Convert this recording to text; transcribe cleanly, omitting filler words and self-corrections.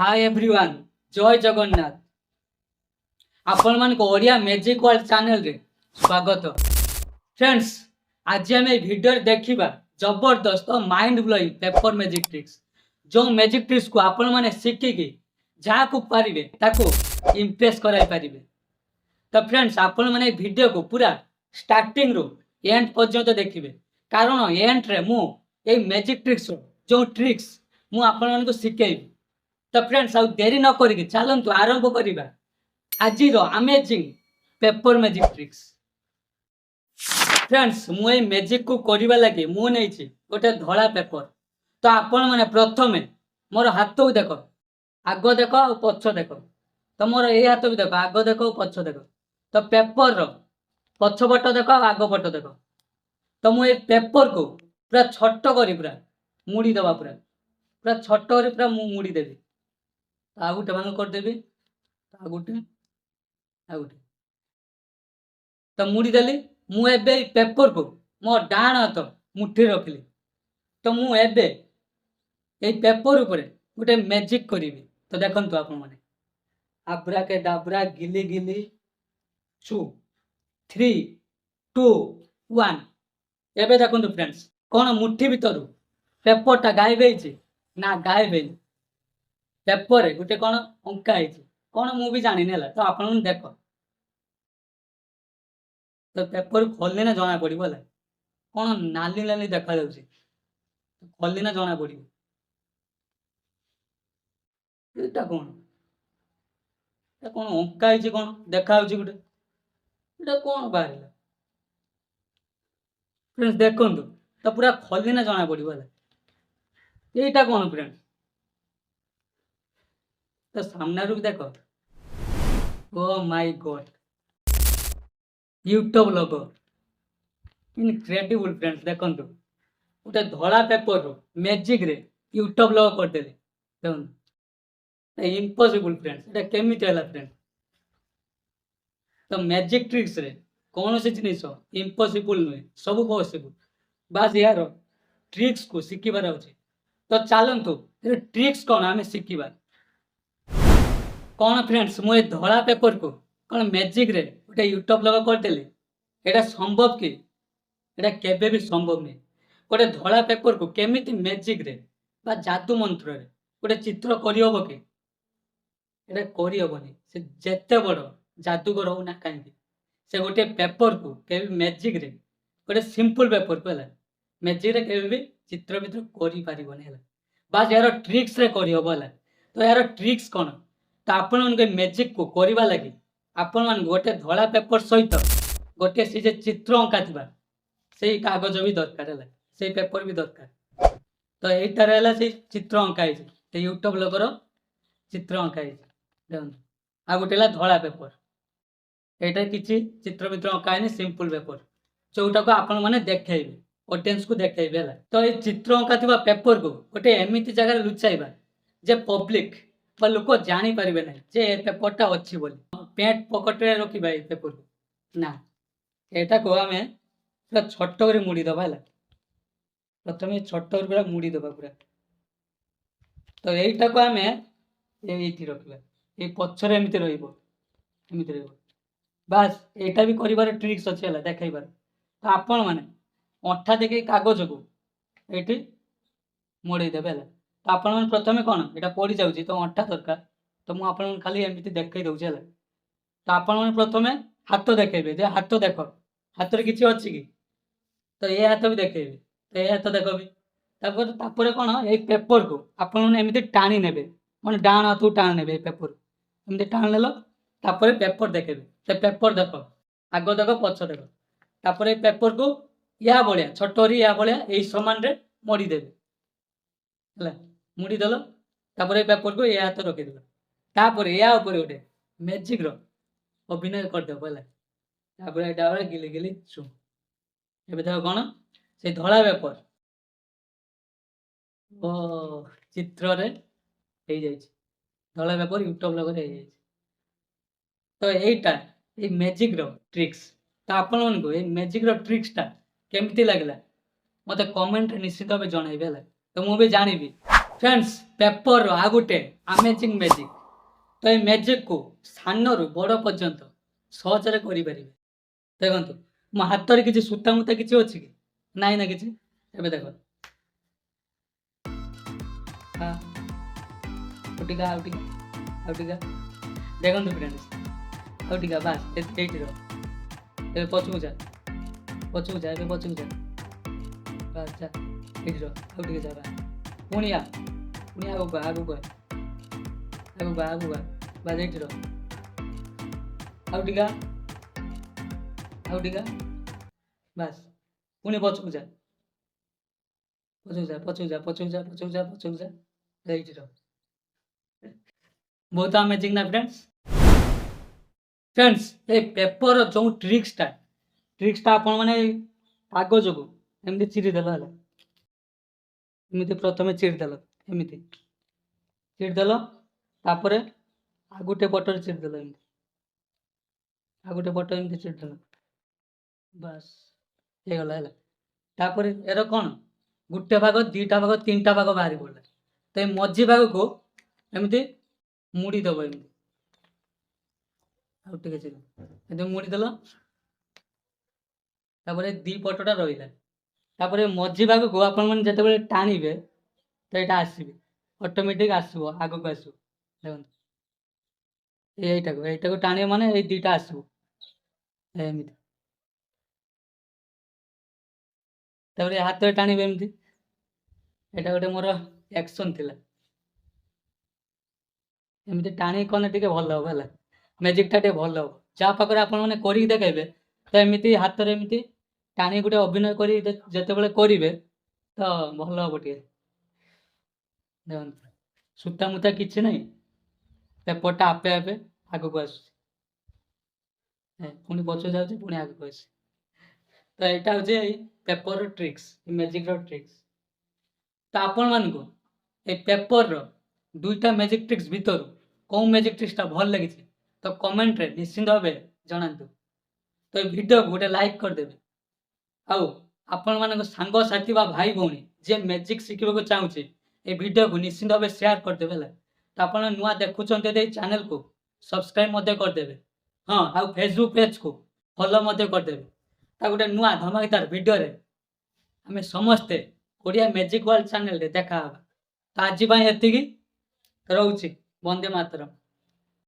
Hi everyone जय जगन्नाथ आपण मान को ओडिया मैजिक वर्ल्ड चैनल रे स्वागत फ्रेंड्स। आज आम भिडियो देखा जबरदस्त और mind blowing paper magic tricks जो मैजिक ट्रिक्स को आपण माने शिखिकी जहाँ को पारिबे ताको इम्प्रेस कराई पारिबे। तो फ्रेंड्स आपण माने भिडियो को पूरा स्टार्टिंग रो एंड पर्यंत देखिबे कारण एंड रे मु ए मैजिक ट्रिक्स जो ट्रिक्स मु आपण मान को शिखेबी। तो फ्रेंड्स आउ देरी न करिके चलंतु आरंभ करिबा आज amazing paper magic tricks. Friends मु ए मैजिक को करिबा लागि मु नेछि गोटे धला पेपर। तो आपण माने प्रथमे मोर हाथ को देखो आग देखो और पछ देखो। तो मोर ए हाथ भी देखो आग देखो पछ देखो। तो पेपर रो पछ पट देखो आग पट देखो। तो मु ए पेपर को पूरा छोट करी पूरा मुड़ी दबा पूरा छोट करी पूरा मु मुड़ी देबी। आ गोटे भांग करदेवी आ गोटे तो मुड़ी देली मु एबे पेपर को मो डाण हाथ मुठी रखिली। तो मु एबे ए पेपर ऊपर गोटे मैजिक करी। तो देखंतु आपण माने आब्रा के डाबरा गिली गिली 2 3 2 1 एबे देखंतु फ्रेंड्स कोन मुठी भीतर पेपरटा गायब हेछि ना गायब हेछि पेपर गोटे कौन अंका है कौन मु भी जानी है। तो आप देख तो पेपर खोलने ना जना पड़ो कौन नाली नाली देखा खोलने जना पड़ो कौन कौन अंका है कौन देखा गोटे कौन बाहर फ्रेंड्स देखु तो पूरा खोलने जना पड़ो यहीटा कौन फ्रेंड्स तो सामने भी देखो oh my God YouTube logo incredible friends देखंतु गोटे धड़ा पेपर रो मैजिक रे यूट्यूब लोगो कर देले देखो इम्पॉसिबल फ्रेंड्स एटा केमिति होला फ्रेंड्स। तो मैजिक ट्रिक्स रे कौन से जिनिस इम्पॉसिबल नुहे सब पॉसिबल बास यार ट्रिक्स को शिखिबार अछि। तो चलंतु ट्रिक्स कौन आमे शिखिबा कौन फ्रेंड्स मुझे धड़ा पेपर को कौन मैजिक रे गोटे यूट्यूब लगा करदेली एटा संभव कि एटा केबे भी संभव नहीं। गोटे धड़ा पेपर को केमिति मैजिक रे बा जादू मंत्र रे गोटे चित्र करि हबो कि एटा करि हबोनी से जेते बड़ जादूगर हो ना कहीं से गोटे पेपर को केबे मैजिक रे गोटे सिंपल पेपर को हला मैजिक रे केबे भी चित्र मित्र करि पारिबोनी हला बस यार ट्रिक्स रे करि हबो हला। तो यार ट्रिक्स कौन तो आपण मैजिक को करवा लगी आपण मान गोटे धड़ा पेपर सहित गोटे से चित्र अंका थिबा से कागज भी दरकार है से पेपर भी दरकार। तो यहीटार है से चित्र अंका है यूट्यूब लोगर चित्र अंका है आ गोटे धड़ा पेपर यहाँ किसी चित्र मित्र अंका है सिंपल पेपर जोटा को आपण मैंने देखेबे ऑडियंस को देखेबे। तो ये चित्र अंका थिबा पेपर को गोटे एमती जगह लुचाइबा जे पब्लिक लोक जानी पारे ना जे पेपरटा अच्छी बोली पेंट पकेट रे रखा ये पेपर को ना यहाँ को आम पूरा छोट कर मुड़ी दबा है प्रथम छोट कर पूरा मुड़ी दबा पूरा। तो यहीटा को आम ये रखा ये पचर एमती रही बास यहाँ भी कर ट्रिक्स अच्छी है देखबार। तो आपण मैंने अंठा देखिए कागज को ये मोड़देवे है। तो आपण मैंने प्रथम कौन यहाँ पड़ जाऊँगी तो अंठा दरकार तो मुझे खाली एमती देखई दूसरी है। तो आपण मैंने प्रथम हाथ देखेबे जे हाथ देख हाथ में किसी अच्छी कि तो ये हाथ भी देखेबे तो ये हाथ देख भी तापर कौन ये पेपर को आपण एमती टाणी ने मैंने डाण हाथ को टाण ने पेपर एमती टाण नेल तापर पेपर देखेबे तो पेपर देख आग देख पछ देख तापर पेपर को या भाया छोट या भाया यही सामान रे मोड़देवे है मुड़ी देल तापर पेपर को या हाथ रखीदेल तापर या गोटे मैजिक रो अभिनय करदेव है गिली गिली चु एबे देख कौन से धड़ा पेपर ओ चित्र रे धड़ा पेपर यूट्यूब लगे तो यही मैजिक रो ट्रिक्स। तो आपण मानक ये मैजिक रो ट्रिक्स टा केमती लगला मते कमेंट निश्चित भाव जनइबे। तो मुझे जानी फ्रेंड्स पेपर आ गोटे अमेजिंग मैजिक तो ये मैजिक को सानू बड़ पर्यंत सहजरे करें देखो मो हाथ में किसी सूता मुता किसी अच्छी कि नाई ना किसी एबे देखो हाँ उठिका उठिका उठिका देखो फ्रेंड्स उठिका बास ये रह पछू जा पछू जा ए पछू जा बास जा ये रह उठिका जा बा पुणी आ पुणी आगू आगू आगू आगू बास ये रह उठिका उठिका बास पुणी पछू जा पछू जा पछू जा पछू जा पछू जा पछू जा ये रह बहुत अमेजिंग ना फ्रेंड्स फ्रेंड्स ये पेपर जो ट्रिक्सटा आपण मैंने कागज को एमती चिरीदेल है एमती प्रथम चिरीदेल एमती चिरीदेल तापर आगुटे पटर चिरीदेल एमती आगुटे पट एमती चिरीदेल बस ये गला है तापर यार कौन गोटे भाग दीटा भाग तीन टा भाग बाहरी पड़ा तो ये मझी भाग को एमती मुड़ी दब एमती ଆଉ ଟିକେ ଚିର ଏମିତି ମୁଡ଼ିଦେଲ ତାପରେ ଦି ପଟଟା ରହିଲା ତାପରେ ମଝି ଭାଗକୁ ଆପଣମାନେ ଯେତେବେଳେ ଟାଣିବେ ତ ଏଇଟା ଆସିବେ ଅଟୋମେଟିକ୍ ଆସିବ ଆଗକୁ ଆସିବ ଦେଖନ୍ତୁ ଏଇଟାକୁ ଟାଣିବେ ମାନେ ଏଇ ଦିଟା ଆସିବ ଏମିତି ତାପରେ ହାତରେ ଟାଣିବେ ଏମିତି ଏଇଟା ଗୋଟେ ମୋର ଆକ୍ସନ୍ ଥିଲା ଏମିତି ଟାଣି କଲେ ଟିକେ ଭଲ ହବ ହେଲା ମ୍ୟାଜିକ୍ଟା ଟିକେ ଭଲ ହବ ଯାହା ପାଖରେ ଆପଣମାନେ କରିକି ଦେଖେଇବେ ତ ଏମିତି ହାତରେ ଏମିତି ଟାଣି ଗୋଟେ ଅଭିନୟ କରି ଯେତେବେଳେ କରିବେ ତ ଭଲ ହବ ଟିକେ ଦେଖନ୍ତୁ ସୂତା ମୁତା କିଛି ନାହିଁ ପେପରଟା ଆପେ ଆପେ ଆଗକୁ ଆସୁଛି ପୁଣି ପଛକୁ ଯାଉଛି ପୁଣି ଆଗକୁ ଆସୁଛି ତ ଏଇଟା ହେଉଛି ଏଇ ପେପରର ଟ୍ରିକ୍ସ ମ୍ୟାଜିକ୍ର ଟ୍ରିକ୍ସ ତ ଆପଣମାନଙ୍କୁ ଏଇ ପେପରର ଦୁଇଟା ମ୍ୟାଜିକ୍ ଟ୍ରିକ୍ସ ଭିତରୁ କେଉଁ ମ୍ୟାଜିକ୍ ଟ୍ରିକ୍ସଟା ଭଲ ଲାଗିଛି तो कमेंट रे निश्चिंत भावे जनातु तो ये वीडियो को गोटे लाइक करदेवे आउ आपण मान सांग साथी बा भाई भौणी जे मैजिक शिखा चाहूँचे ये वीडियो को निश्चिंत भावे शेयर करदेवे तो आप नुआ देखुं चैनल को सब्सक्राइब करदेवे हाँ आउ फेसबुक पेज को फॉलो करदेवे ता गोटे नुआ धमाकेदार वीडियो रे आम समस्ते ओडिया मैजिक वर्ल्ड चैनल रे देखा तो आज एति रोचे वंदे मातरम।